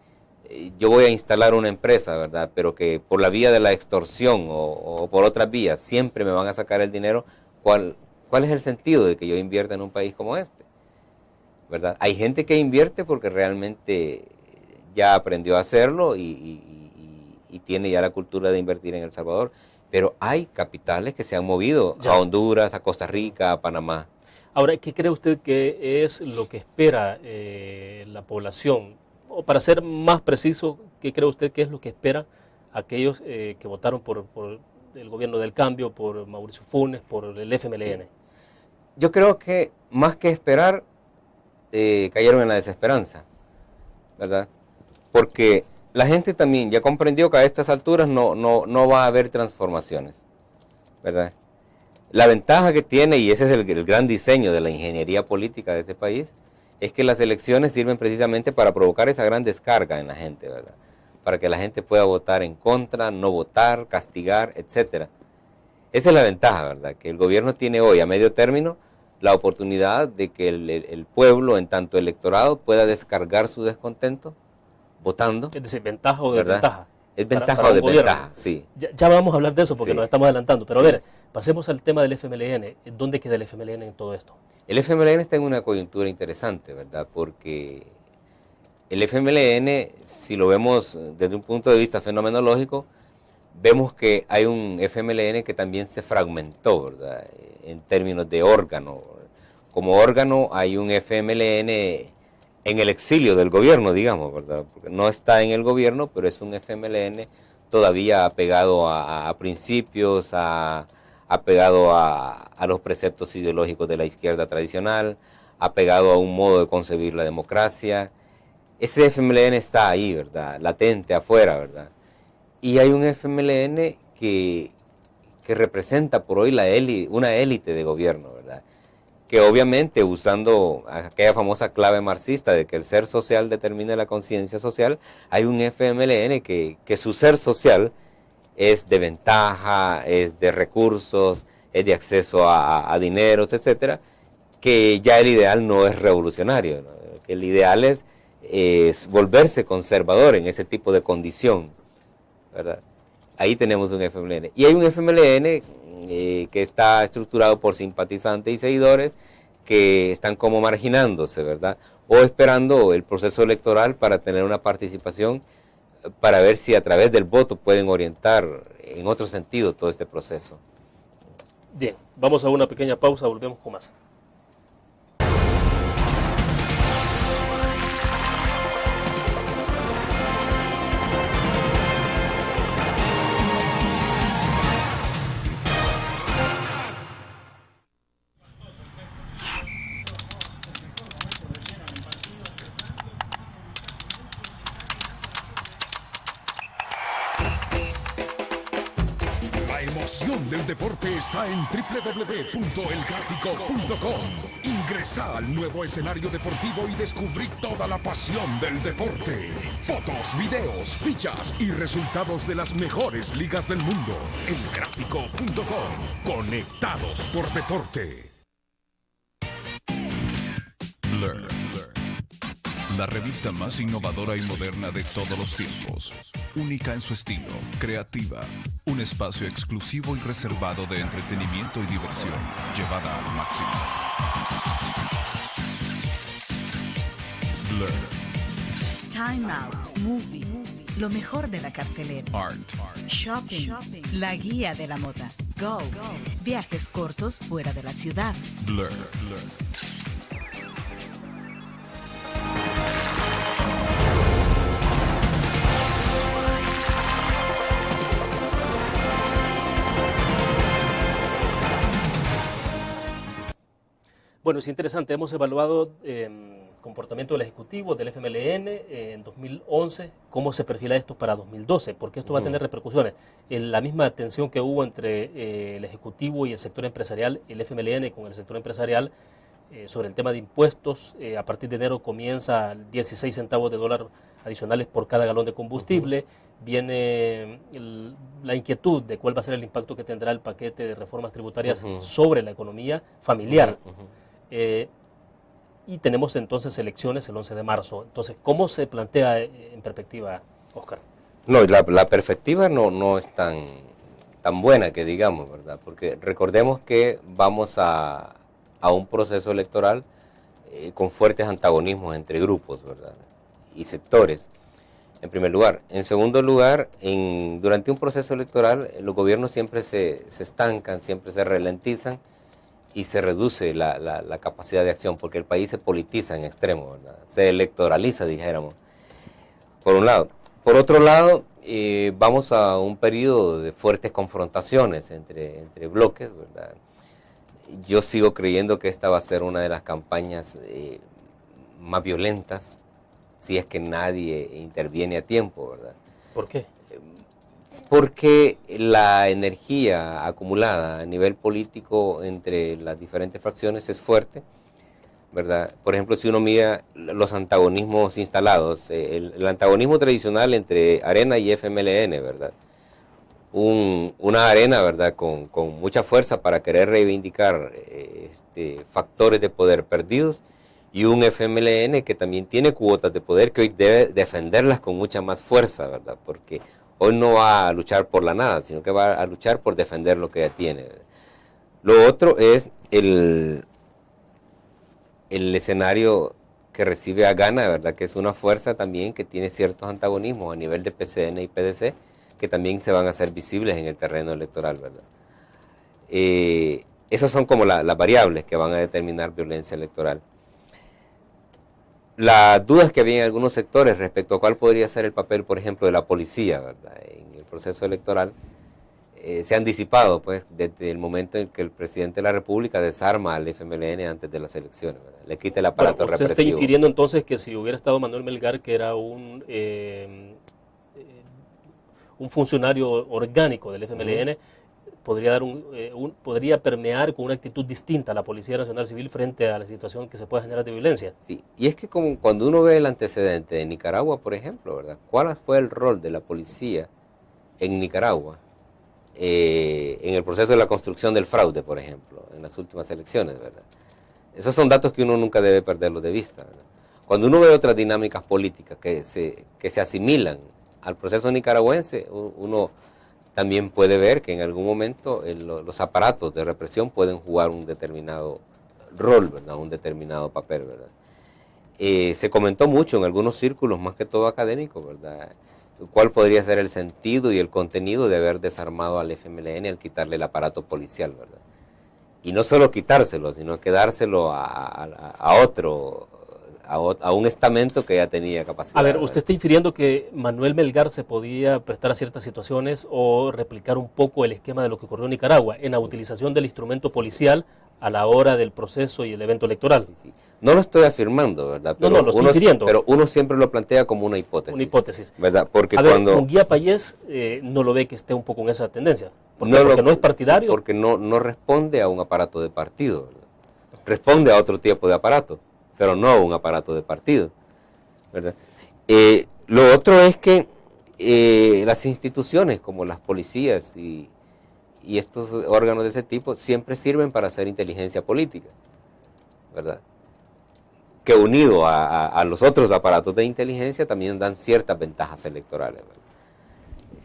yo voy a instalar una empresa, ¿verdad? Pero que por la vía de la extorsión o por otras vías siempre me van a sacar el dinero, ¿cuál es el sentido de que yo invierta en un país como este? ¿Verdad? Hay gente que invierte porque realmente ya aprendió a hacerlo y tiene ya la cultura de invertir en El Salvador, pero hay capitales que se han movido a Honduras, a Costa Rica, a Panamá. Ahora, ¿qué cree usted que es lo que espera la población? O para ser más preciso, ¿qué cree usted que es lo que espera aquellos que votaron por el gobierno del cambio, por Mauricio Funes, por el FMLN? Sí. Yo creo que más que esperar, cayeron en la desesperanza, ¿verdad? Porque la gente también ya comprendió que a estas alturas no va a haber transformaciones, ¿verdad? La ventaja que tiene, y ese es el gran diseño de la ingeniería política de este país, es que las elecciones sirven precisamente para provocar esa gran descarga en la gente, ¿verdad? Para que la gente pueda votar en contra, no votar, castigar, etcétera. Esa es la ventaja, ¿verdad? Que el gobierno tiene hoy a medio término la oportunidad de que el pueblo, en tanto electorado, pueda descargar su descontento votando. Es decir, ¿ventaja o ¿verdad? desventaja? Es ventaja para o un desventaja, gobierno. sí. Ya vamos a hablar de eso porque Sí. nos estamos adelantando, pero Sí. a ver, pasemos al tema del FMLN. ¿Dónde queda el FMLN en todo esto? El FMLN está en una coyuntura interesante, ¿verdad? Porque el FMLN, si lo vemos desde un punto de vista fenomenológico, vemos que hay un FMLN que también se fragmentó, ¿verdad? En términos de órgano. Como órgano hay un FMLN en el exilio del gobierno, digamos, ¿verdad? Porque no está en el gobierno, pero es un FMLN todavía apegado a principios, apegado a los preceptos ideológicos de la izquierda tradicional, apegado a un modo de concebir la democracia. Ese FMLN está ahí, ¿verdad? Latente, afuera, ¿verdad? Y hay un FMLN que representa por hoy una élite de gobierno, ¿verdad? Que obviamente, usando aquella famosa clave marxista de que el ser social determina la conciencia social, hay un FMLN que su ser social es de ventaja, es de recursos, es de acceso a dineros, etcétera, que ya el ideal no es revolucionario, ¿no? Que el ideal es volverse conservador en ese tipo de condición, ¿verdad? Ahí tenemos un FMLN. Y hay un FMLN que está estructurado por simpatizantes y seguidores que están como marginándose, ¿verdad? O esperando el proceso electoral para tener una participación, para ver si a través del voto pueden orientar en otro sentido todo este proceso. Bien, vamos a una pequeña pausa, volvemos con más. La emoción del deporte está en www.elgráfico.com. Ingresa al nuevo escenario deportivo y descubrí toda la pasión del deporte. Fotos, videos, fichas y resultados de las mejores ligas del mundo. Elgráfico.com. Conectados por deporte. Blur. La revista más innovadora y moderna de todos los tiempos. Única en su estilo, creativa. Un espacio exclusivo y reservado de entretenimiento y diversión, llevada al máximo. Blur. Time Out, Movie, lo mejor de la cartelera. Art. Shopping, la guía de la moda. Go, viajes cortos fuera de la ciudad. Blur. Bueno, es interesante, hemos evaluado comportamiento del Ejecutivo, del FMLN en 2011, cómo se perfila esto para 2012, porque esto va a tener repercusiones. La misma tensión que hubo entre el Ejecutivo y el sector empresarial, el FMLN con el sector empresarial, sobre el tema de impuestos, a partir de enero comienza 16 centavos de dólar adicionales por cada galón de combustible, viene la inquietud de cuál va a ser el impacto que tendrá el paquete de reformas tributarias sobre la economía familiar. Y tenemos entonces elecciones el 11 de marzo. Entonces, ¿cómo se plantea en perspectiva, Oscar? No, la perspectiva no es tan buena que digamos, ¿verdad? Porque recordemos que vamos a un proceso electoral con fuertes antagonismos entre grupos, ¿verdad? Y sectores, en primer lugar. En segundo lugar, durante un proceso electoral, los gobiernos siempre se estancan, siempre se ralentizan y se reduce la capacidad de acción, porque el país se politiza en extremo, ¿verdad? Se electoraliza, dijéramos, por un lado. Por otro lado, vamos a un periodo de fuertes confrontaciones entre bloques, ¿verdad? Yo sigo creyendo que esta va a ser una de las campañas más violentas, si es que nadie interviene a tiempo, ¿verdad? ¿Por qué? Porque la energía acumulada a nivel político entre las diferentes fracciones es fuerte, ¿verdad? Por ejemplo, si uno mira los antagonismos instalados, el antagonismo tradicional entre Arena y FMLN, ¿verdad? Una Arena, ¿verdad? Con mucha fuerza para querer reivindicar factores de poder perdidos, y un FMLN que también tiene cuotas de poder que hoy debe defenderlas con mucha más fuerza, ¿verdad? Porque hoy no va a luchar por la nada, sino que va a luchar por defender lo que ya tiene, ¿verdad? Lo otro es el escenario que recibe a Gana, ¿verdad? Que es una fuerza también que tiene ciertos antagonismos a nivel de PCN y PDC, que también se van a hacer visibles en el terreno electoral, ¿verdad? Esas son como las variables que van a determinar violencia electoral. Las dudas que había en algunos sectores respecto a cuál podría ser el papel, por ejemplo, de la policía, ¿verdad? En el proceso electoral, se han disipado, pues, desde el momento en que el presidente de la República desarma al FMLN antes de las elecciones, ¿verdad? Le quita el aparato represivo. Usted está infiriendo entonces que si hubiera estado Manuel Melgar, que era un funcionario orgánico del FMLN, podría podría permear con una actitud distinta a la Policía Nacional Civil frente a la situación que se puede generar de violencia. Sí, y es que como cuando uno ve el antecedente de Nicaragua, por ejemplo, ¿verdad? ¿Cuál fue el rol de la policía en Nicaragua en el proceso de la construcción del fraude, por ejemplo, en las últimas elecciones, ¿verdad? Esos son datos que uno nunca debe perderlos de vista, ¿verdad? Cuando uno ve otras dinámicas políticas que se asimilan al proceso nicaragüense, uno también puede ver que en algún momento los aparatos de represión pueden jugar un determinado rol, ¿verdad? Un determinado papel, ¿verdad? Se comentó mucho en algunos círculos, más que todo académicos, ¿verdad? ¿Cuál podría ser el sentido y el contenido de haber desarmado al FMLN al quitarle el aparato policial, ¿verdad? Y no solo quitárselo, sino que dárselo a otro, a un estamento que ya tenía capacidad. A ver, usted está infiriendo que Manuel Melgar se podía prestar a ciertas situaciones o replicar un poco el esquema de lo que ocurrió en Nicaragua en la utilización del instrumento policial a la hora del proceso y el evento electoral. Sí. No lo estoy afirmando, ¿verdad? Pero no, lo estoy infiriendo. Pero uno siempre lo plantea como una hipótesis. Una hipótesis. ¿Verdad? Porque a ver, cuando Munguía Payés no lo ve que esté un poco en esa tendencia. Porque no es partidario. Porque no responde a un aparato de partido, ¿verdad? Responde a otro tipo de aparato, pero no a un aparato de partido, ¿verdad? Lo otro es que las instituciones como las policías y estos órganos de ese tipo siempre sirven para hacer inteligencia política, ¿verdad? Que unido a los otros aparatos de inteligencia también dan ciertas ventajas electorales, ¿verdad?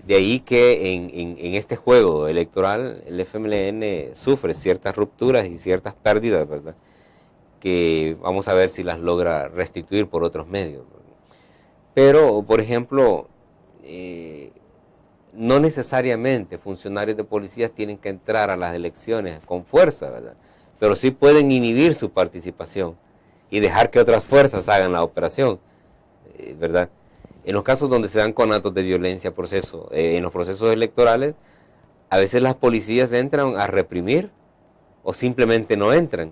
De ahí que en este juego electoral el FMLN sufre ciertas rupturas y ciertas pérdidas, ¿verdad? Que vamos a ver si las logra restituir por otros medios, ¿verdad? Pero, por ejemplo, no necesariamente funcionarios de policías tienen que entrar a las elecciones con fuerza, ¿verdad? Pero sí pueden inhibir su participación y dejar que otras fuerzas hagan la operación, ¿verdad? En los casos donde se dan conatos de violencia en los procesos electorales, a veces las policías entran a reprimir o simplemente no entran.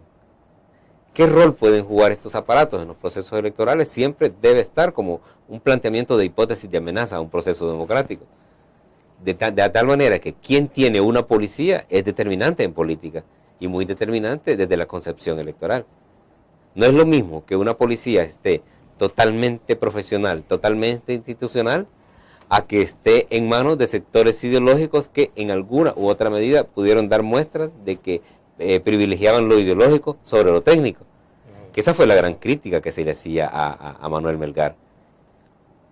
¿Qué rol pueden jugar estos aparatos en los procesos electorales? Siempre debe estar como un planteamiento de hipótesis de amenaza a un proceso democrático. De tal manera que quien tiene una policía es determinante en política y muy determinante desde la concepción electoral. No es lo mismo que una policía esté totalmente profesional, totalmente institucional, a que esté en manos de sectores ideológicos que en alguna u otra medida pudieron dar muestras de que privilegiaban lo ideológico sobre lo técnico. Que esa fue la gran crítica que se le hacía a Manuel Melgar,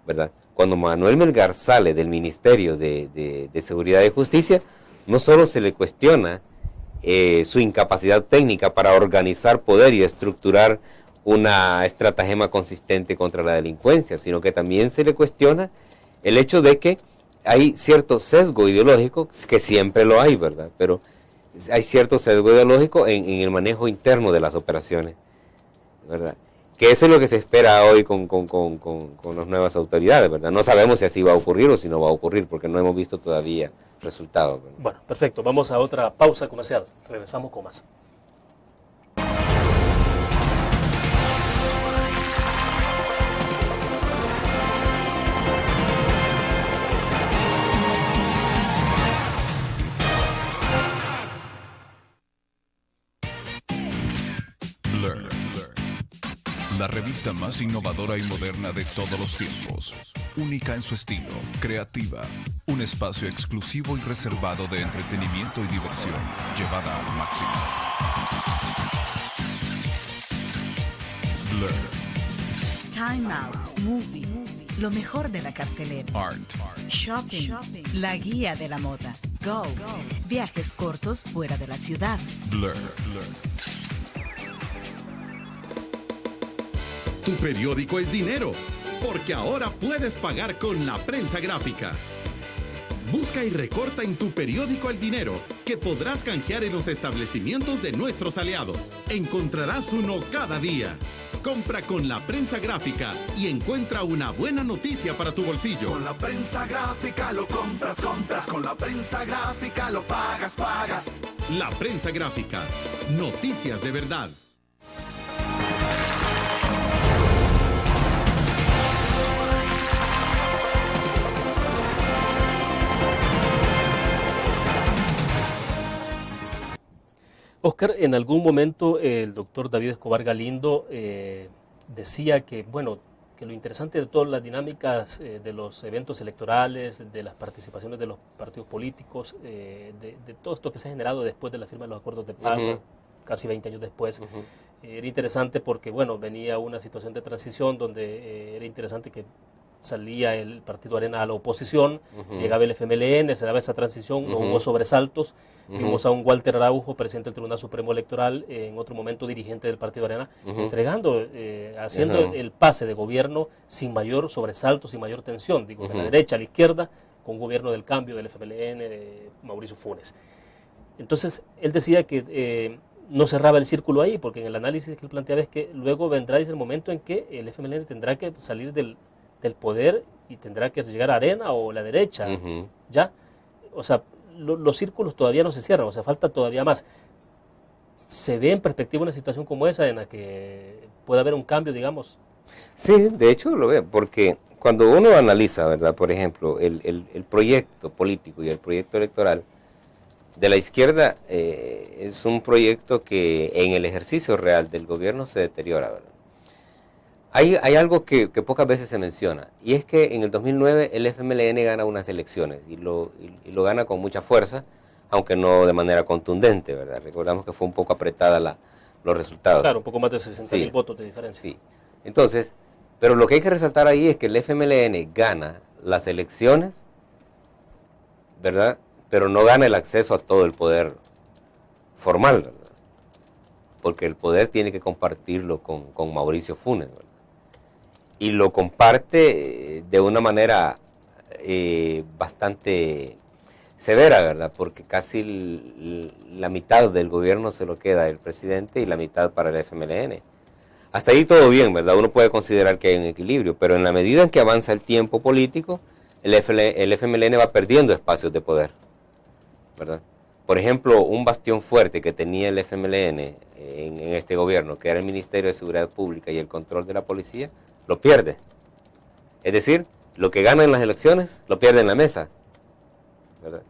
¿verdad? Cuando Manuel Melgar sale del Ministerio de Seguridad y Justicia, no solo se le cuestiona su incapacidad técnica para organizar poder y estructurar una estratagema consistente contra la delincuencia, sino que también se le cuestiona el hecho de que hay cierto sesgo ideológico, que siempre lo hay, ¿verdad? Pero hay cierto sesgo ideológico en el manejo interno de las operaciones, ¿verdad? Que eso es lo que se espera hoy con las nuevas autoridades, ¿verdad? No sabemos si así va a ocurrir o si no va a ocurrir, porque no hemos visto todavía resultados, ¿verdad? Bueno, perfecto. Vamos a otra pausa comercial. Regresamos con más. Blur, la revista más innovadora y moderna de todos los tiempos. Única en su estilo, creativa, un espacio exclusivo y reservado de entretenimiento y diversión, llevada al máximo. Blur. Time Out, Movie, lo mejor de la cartelera. Art. Shopping, la guía de la moda. Go, viajes cortos fuera de la ciudad. Blur. Tu periódico es dinero, porque ahora puedes pagar con la prensa gráfica. Busca y recorta en tu periódico el dinero que podrás canjear en los establecimientos de nuestros aliados. Encontrarás uno cada día. Compra con la prensa gráfica y encuentra una buena noticia para tu bolsillo. Con la prensa gráfica lo compras. Con la prensa gráfica lo pagas. La prensa gráfica. Noticias de verdad. Oscar, en algún momento el doctor David Escobar Galindo decía que, bueno, que lo interesante de todas las dinámicas de los eventos electorales, de las participaciones de los partidos políticos, de todo esto que se ha generado después de la firma de los acuerdos de paz, casi 20 años después, era interesante porque, bueno, venía una situación de transición donde era interesante que salía el Partido Arena a la oposición, llegaba el FMLN, se daba esa transición, no hubo sobresaltos, vimos a un Walter Araujo, presidente del Tribunal Supremo Electoral, en otro momento dirigente del Partido Arena, entregando, haciendo el pase de gobierno sin mayor sobresalto, sin mayor tensión, digo, de la derecha a la izquierda, con un gobierno del cambio del FMLN, de Mauricio Funes. Entonces, él decía que no cerraba el círculo ahí, porque en el análisis que él planteaba es que luego vendrá el momento en que el FMLN tendrá que salir del poder y tendrá que llegar a Arena o la derecha, ¿ya? O sea, los círculos todavía no se cierran, o sea, falta todavía más. ¿Se ve en perspectiva una situación como esa en la que puede haber un cambio, digamos? Sí, de hecho lo veo, porque cuando uno analiza, ¿verdad? Por ejemplo, el proyecto político y el proyecto electoral de la izquierda es un proyecto que en el ejercicio real del gobierno se deteriora, ¿verdad? Hay algo que pocas veces se menciona, y es que en el 2009 el FMLN gana unas elecciones, y lo gana con mucha fuerza, aunque no de manera contundente, ¿verdad? Recordamos que fue un poco apretada los resultados. Claro, un poco más de 60.000 votos de diferencia. Sí, entonces, pero lo que hay que resaltar ahí es que el FMLN gana las elecciones, ¿verdad? Pero no gana el acceso a todo el poder formal, ¿verdad? Porque el poder tiene que compartirlo con Mauricio Funes, ¿verdad? Y lo comparte de una manera bastante severa, ¿verdad? Porque casi la mitad del gobierno se lo queda el presidente y la mitad para el FMLN. Hasta ahí todo bien, ¿verdad? Uno puede considerar que hay un equilibrio, pero en la medida en que avanza el tiempo político, el FMLN va perdiendo espacios de poder, ¿verdad? Por ejemplo, un bastión fuerte que tenía el FMLN en este gobierno, que era el Ministerio de Seguridad Pública y el control de la policía, lo pierde. Es decir, lo que gana en las elecciones, lo pierde en la mesa, ¿verdad?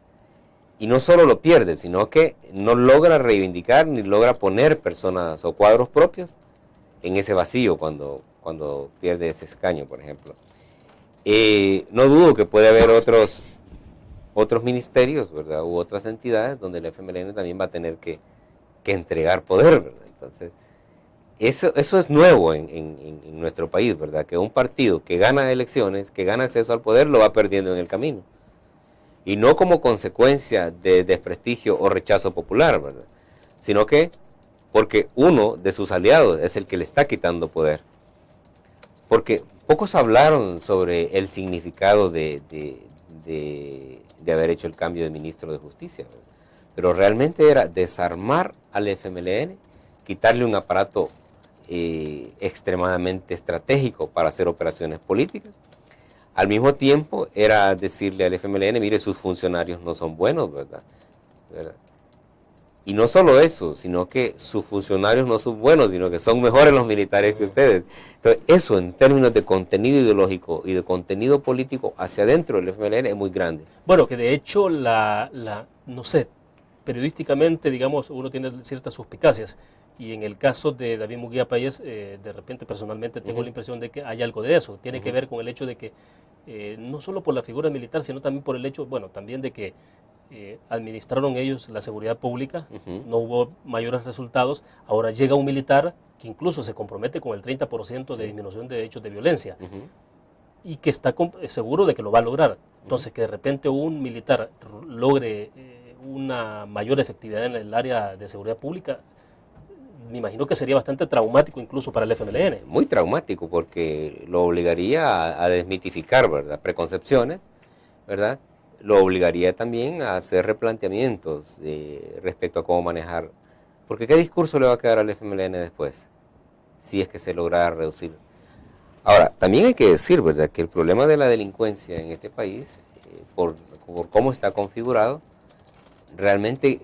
Y no solo lo pierde, sino que no logra reivindicar ni logra poner personas o cuadros propios en ese vacío cuando pierde ese escaño, por ejemplo. No dudo que puede haber otros ministerios, ¿verdad? U otras entidades donde el FMLN también va a tener que entregar poder, ¿verdad? Entonces, eso es nuevo en nuestro país, ¿verdad? Que un partido que gana elecciones, que gana acceso al poder, lo va perdiendo en el camino. Y no como consecuencia de desprestigio o rechazo popular, ¿verdad? Sino que porque uno de sus aliados es el que le está quitando poder. Porque pocos hablaron sobre el significado de haber hecho el cambio de ministro de Justicia, ¿verdad? Pero realmente era desarmar al FMLN, quitarle un aparato extremadamente estratégico para hacer operaciones políticas. Al mismo tiempo era decirle al FMLN, mire, sus funcionarios no son buenos, ¿verdad? Y no solo eso, sino que sus funcionarios no son buenos, sino que son mejores los militares que ustedes. Entonces, eso en términos de contenido ideológico y de contenido político hacia adentro del FMLN es muy grande. Bueno, que de hecho, no sé, periodísticamente, digamos, uno tiene ciertas suspicacias. Y en el caso de David Munguía Payés, de repente personalmente tengo la impresión de que hay algo de eso. Tiene que ver con el hecho de que, no solo por la figura militar, sino también por el hecho, bueno, también de que administraron ellos la seguridad pública, no hubo mayores resultados. Ahora llega un militar que incluso se compromete con el 30% de disminución de hechos de violencia y que está seguro de que lo va a lograr. Entonces, que de repente un militar logre una mayor efectividad en el área de seguridad pública, me imagino que sería bastante traumático incluso para el FMLN. Muy traumático, porque lo obligaría a desmitificar, ¿verdad?, preconcepciones, ¿verdad? Lo obligaría también a hacer replanteamientos respecto a cómo manejar. Porque ¿qué discurso le va a quedar al FMLN después? Si es que se logra reducir. Ahora, también hay que decir, ¿verdad?, que el problema de la delincuencia en este país, por cómo está configurado, realmente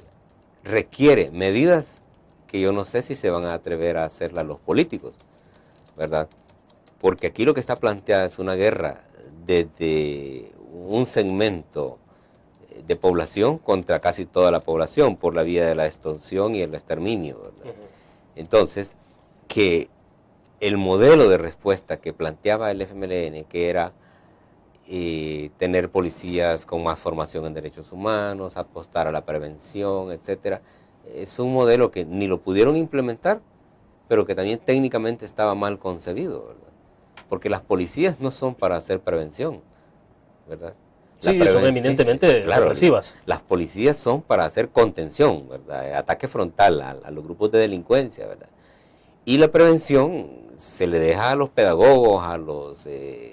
requiere medidas que yo no sé si se van a atrever a hacerlas los políticos, ¿verdad? Porque aquí lo que está planteada es una guerra desde un segmento de población contra casi toda la población por la vía de la extorsión y el exterminio, ¿verdad? Entonces, que el modelo de respuesta que planteaba el FMLN, que era tener policías con más formación en derechos humanos, apostar a la prevención, etcétera, es un modelo que ni lo pudieron implementar, pero que también técnicamente estaba mal concebido, ¿verdad? Porque las policías no son para hacer prevención, ¿verdad? Sí, son eminentemente represivas. Las policías son para hacer contención, ¿verdad? Ataque frontal a los grupos de delincuencia, ¿verdad? Y la prevención se le deja a los pedagogos, a los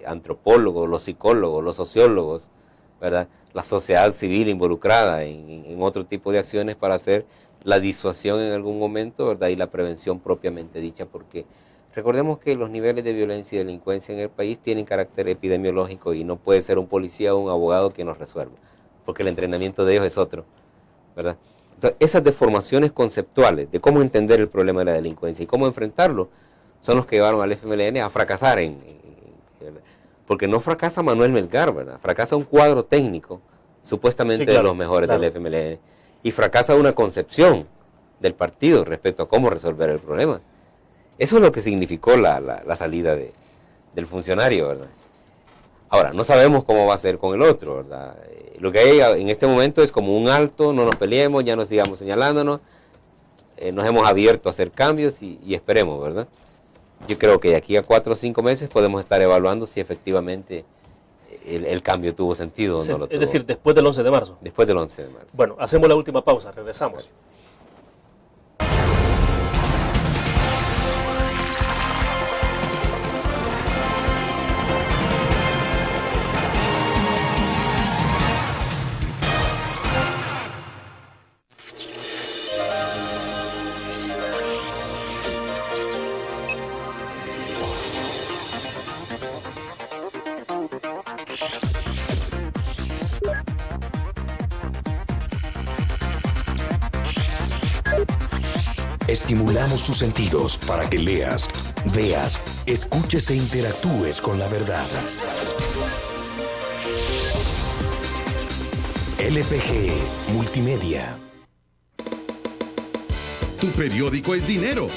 antropólogos, los psicólogos, los sociólogos, ¿verdad? La sociedad civil involucrada en otro tipo de acciones para hacer la disuasión en algún momento, ¿verdad? Y la prevención propiamente dicha, porque recordemos que los niveles de violencia y delincuencia en el país tienen carácter epidemiológico y no puede ser un policía o un abogado quien los resuelva, porque el entrenamiento de ellos es otro, ¿verdad? Entonces, esas deformaciones conceptuales de cómo entender el problema de la delincuencia y cómo enfrentarlo son los que llevaron al FMLN a fracasar porque no fracasa Manuel Melgar, ¿verdad? Fracasa un cuadro técnico, supuestamente de los mejores del FMLN, y fracasa una concepción del partido respecto a cómo resolver el problema. Eso es lo que significó la salida del funcionario, ¿verdad? Ahora, no sabemos cómo va a ser con el otro, ¿verdad? Lo que hay en este momento es como un alto, no nos peleemos, ya no sigamos señalándonos, nos hemos abierto a hacer cambios y esperemos, ¿verdad? Yo creo que de aquí a 4 o 5 meses podemos estar evaluando si efectivamente el cambio tuvo sentido o no lo tuvo. Es decir, después del 11 de marzo. Después del 11 de marzo. Bueno, hacemos la última pausa, regresamos. Estimulamos tus sentidos para que leas, veas, escuches e interactúes con la verdad. LPG Multimedia. Tu periódico es dinero,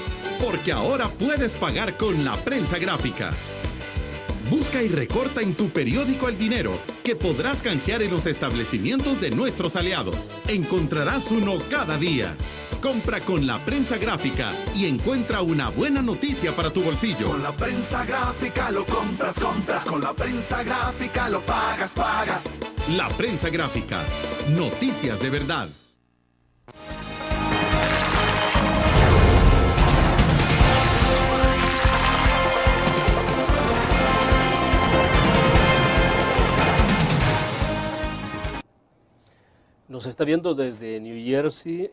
porque ahora puedes pagar con la prensa gráfica. Busca y recorta en tu periódico el dinero, que podrás canjear en los establecimientos de nuestros aliados. Encontrarás uno cada día. Compra con la prensa gráfica y encuentra una buena noticia para tu bolsillo. Con la prensa gráfica lo compras. Con la prensa gráfica lo pagas. La prensa gráfica. Noticias de verdad. Nos está viendo desde New Jersey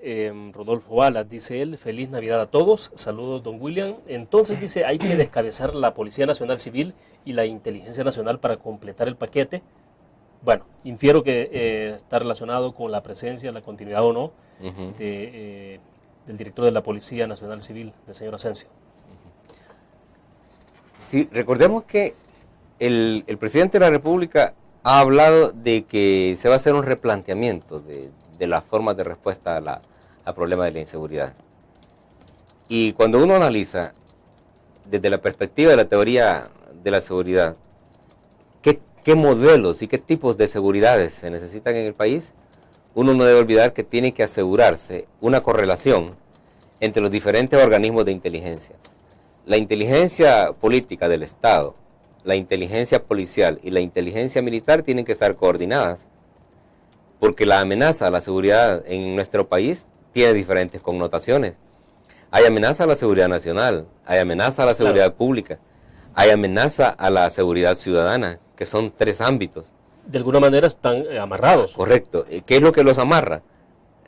Rodolfo Alas, dice él, feliz Navidad a todos, saludos don William. Entonces dice, hay que descabezar la Policía Nacional Civil y la Inteligencia Nacional para completar el paquete. Bueno, infiero que está relacionado con la presencia, la continuidad o no del director de la Policía Nacional Civil, del señor Asensio. Sí, recordemos que el presidente de la República ha hablado de que se va a hacer un replanteamiento de las formas de respuesta al problema de la inseguridad. Y cuando uno analiza desde la perspectiva de la teoría de la seguridad, qué modelos y qué tipos de seguridades se necesitan en el país, uno no debe olvidar que tiene que asegurarse una correlación entre los diferentes organismos de inteligencia. La inteligencia política del Estado, la inteligencia policial y la inteligencia militar tienen que estar coordinadas, porque la amenaza a la seguridad en nuestro país tiene diferentes connotaciones. Hay amenaza a la seguridad nacional, hay amenaza a la seguridad pública, hay amenaza a la seguridad ciudadana, que son 3 ámbitos. De alguna manera están amarrados. Correcto. ¿Qué es lo que los amarra?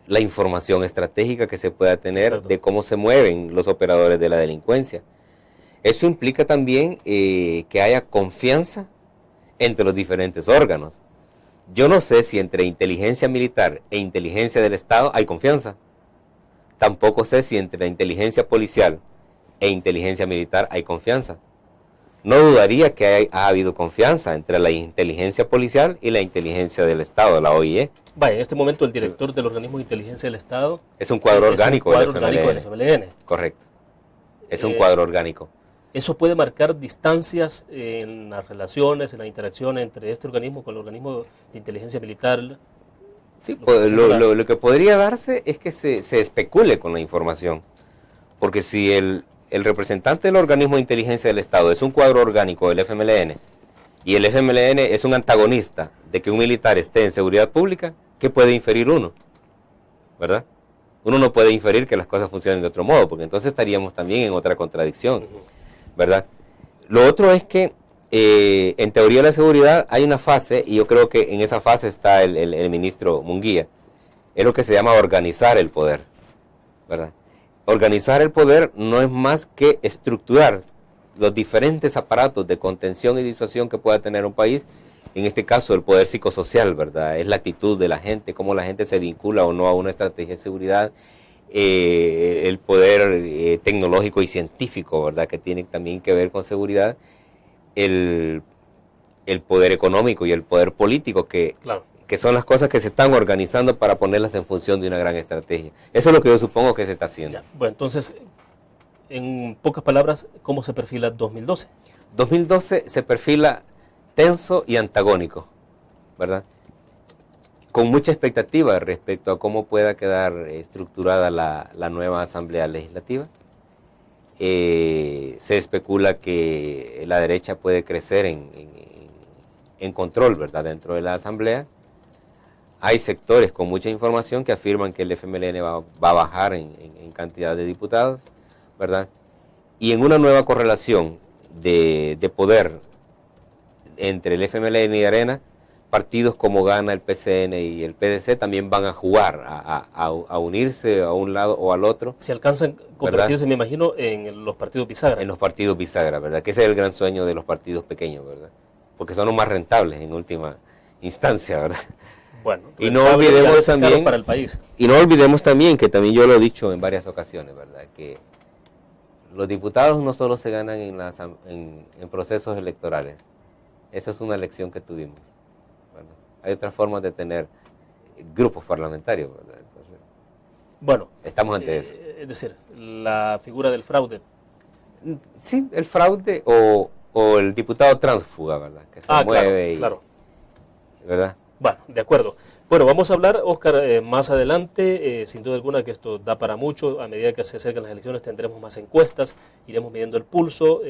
La información estratégica que se pueda tener de cómo se mueven los operadores de la delincuencia. Eso implica también que haya confianza entre los diferentes órganos. Yo no sé si entre inteligencia militar e inteligencia del Estado hay confianza. Tampoco sé si entre la inteligencia policial e inteligencia militar hay confianza. No dudaría que ha habido confianza entre la inteligencia policial y la inteligencia del Estado, la OIE. Vaya, en este momento el director del organismo de inteligencia del Estado es un cuadro orgánico del FMLN. Correcto. Es un cuadro orgánico. ¿Eso puede marcar distancias en las relaciones, en la interacción entre este organismo con el organismo de inteligencia militar? Sí, lo que podría darse es que se especule con la información. Porque si el representante del organismo de inteligencia del Estado es un cuadro orgánico del FMLN y el FMLN es un antagonista de que un militar esté en seguridad pública, ¿qué puede inferir uno? ¿Verdad? Uno no puede inferir que las cosas funcionen de otro modo, porque entonces estaríamos también en otra contradicción, ¿verdad? Lo otro es que en teoría de la seguridad hay una fase, y yo creo que en esa fase está el ministro Munguía, es lo que se llama organizar el poder, ¿verdad? Organizar el poder no es más que estructurar los diferentes aparatos de contención y disuasión que pueda tener un país, en este caso el poder psicosocial, ¿verdad? Es la actitud de la gente, cómo la gente se vincula o no a una estrategia de seguridad, el poder tecnológico y científico, ¿verdad? Que tiene también que ver con seguridad, el poder económico y el poder político que son las cosas que se están organizando para ponerlas en función de una gran estrategia. Eso es lo que yo supongo que se está haciendo. Ya. Bueno, entonces, en pocas palabras, ¿cómo se perfila 2012? 2012 se perfila tenso y antagónico, ¿verdad? Con mucha expectativa respecto a cómo pueda quedar estructurada la nueva Asamblea Legislativa. Se especula que la derecha puede crecer en control, ¿verdad?, dentro de la Asamblea. Hay sectores con mucha información que afirman que el FMLN va a bajar en cantidad de diputados, ¿verdad? Y en una nueva correlación de poder entre el FMLN y Arena, partidos como Gana, el PCN y el PDC también van a jugar, a unirse a un lado o al otro. Si alcanzan a convertirse, me imagino, en los partidos bisagra. En los partidos bisagra, ¿verdad? Que ese es el gran sueño de los partidos pequeños, ¿verdad? Porque son los más rentables en última instancia, ¿verdad? Bueno, y no olvidemos también para el país. Y no olvidemos también que también yo lo he dicho en varias ocasiones, ¿verdad? Que los diputados no solo se ganan en procesos electorales. Esa es una elección que tuvimos, ¿verdad? Hay otras formas de tener grupos parlamentarios, ¿verdad? Entonces, bueno, estamos ante eso. Es decir, la figura del fraude. Sí, el fraude o el diputado tránsfuga, ¿verdad? Que se mueve claro. ¿Verdad? Bueno, de acuerdo. Bueno, vamos a hablar, Óscar, más adelante, sin duda alguna que esto da para mucho. A medida que se acercan las elecciones tendremos más encuestas, iremos midiendo el pulso.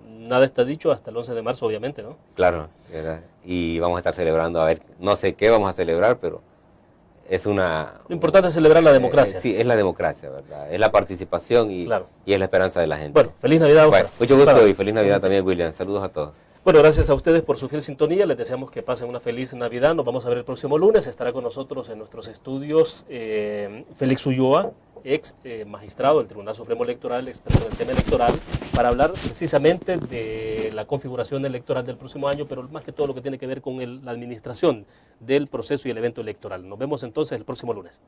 Nada está dicho hasta el 11 de marzo, obviamente, ¿no? Claro, ¿verdad? Y vamos a estar celebrando, a ver, no sé qué vamos a celebrar, pero es una... Lo importante es celebrar la democracia. Sí, es la democracia, ¿verdad? Es la participación y es la esperanza de la gente. Bueno, feliz Navidad, Óscar. Bueno, mucho gusto y feliz Navidad también, William. Saludos a todos. Bueno, gracias a ustedes por su fiel sintonía. Les deseamos que pasen una feliz Navidad. Nos vamos a ver el próximo lunes. Estará con nosotros en nuestros estudios Félix Ulloa, ex magistrado del Tribunal Supremo Electoral, experto en el tema electoral, para hablar precisamente de la configuración electoral del próximo año, pero más que todo lo que tiene que ver con la administración del proceso y el evento electoral. Nos vemos entonces el próximo lunes.